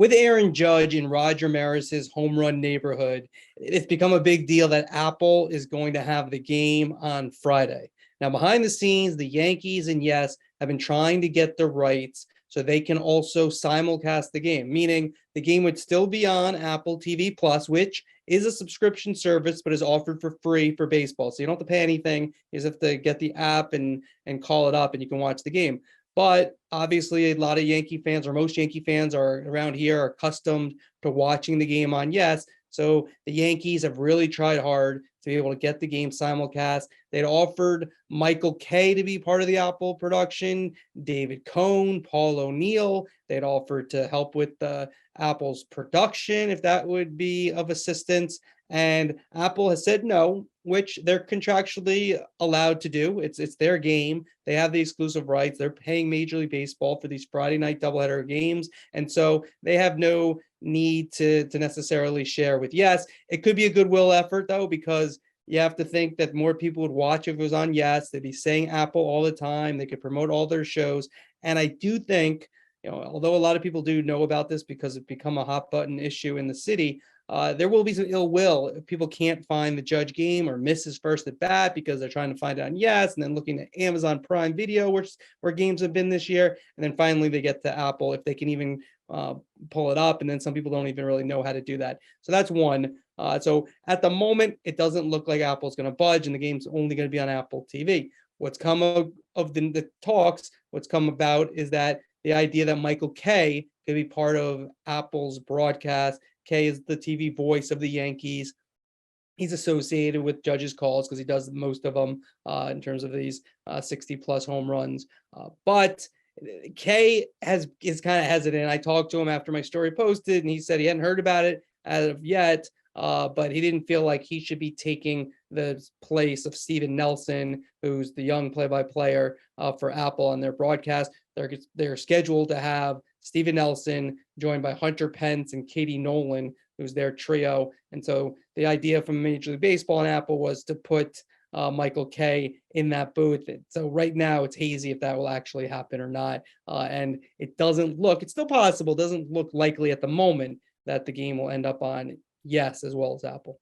with Aaron Judge in Roger Maris's home run neighborhood, it's become a big deal that Apple is going to have the game on Friday. Now, behind the scenes, the Yankees and yes have been trying to get the rights so they can also simulcast the game, meaning the game would still be on Apple TV Plus, which is a subscription service, but is offered for free for baseball. So you don't have to pay anything. You just have to get the app and call it up and you can watch the game. But obviously, a lot of Yankee fans, or most Yankee fans are around here, are accustomed to watching the game on Yes. So the Yankees have really tried hard to be able to get the game simulcast. They'd offered Michael Kay to be part of the Apple production, David Cohn, Paul O'Neill. They'd offered to help with Apple's production if that would be of assistance. And Apple has said no, which they're contractually allowed to do. It's their game. They have the exclusive rights. They're paying Major League Baseball for these Friday night doubleheader games. And so they have no need to necessarily share with Yes. It could be a goodwill effort, though, because you have to think that more people would watch if it was on Yes. They'd be saying Apple all the time. They could promote all their shows. And I do think, although a lot of people do know about this because it's become a hot button issue in the city, there will be some ill will if people can't find the Judge game or miss his first at bat because they're trying to find it on Yes, and then looking at Amazon Prime Video, where games have been this year, and then finally they get to Apple if they can even pull it up, and then some people don't even really know how to do that. So that's one. So at the moment, it doesn't look like Apple's going to budge, and the game's only going to be on Apple TV. What's come of the talks, what's come about is that the idea that Michael Kay could be part of Apple's broadcast. Kay is the TV voice of the Yankees. He's associated with Judge's calls because he does most of them in terms of these 60-plus home runs. But Kay is kind of hesitant. I talked to him after my story posted, and he said he hadn't heard about it as of yet, but he didn't feel like he should be taking the place of Steven Nelson, who's the young play-by-player for Apple on their broadcast. They're scheduled to have Steven Nelson joined by Hunter Pence and Katie Nolan, who's their trio. And so the idea from Major League Baseball and Apple was to put Michael Kay in that booth. So right now it's hazy if that will actually happen or not. And it doesn't look, it's still possible, doesn't look likely at the moment that the game will end up on Yes as well as Apple.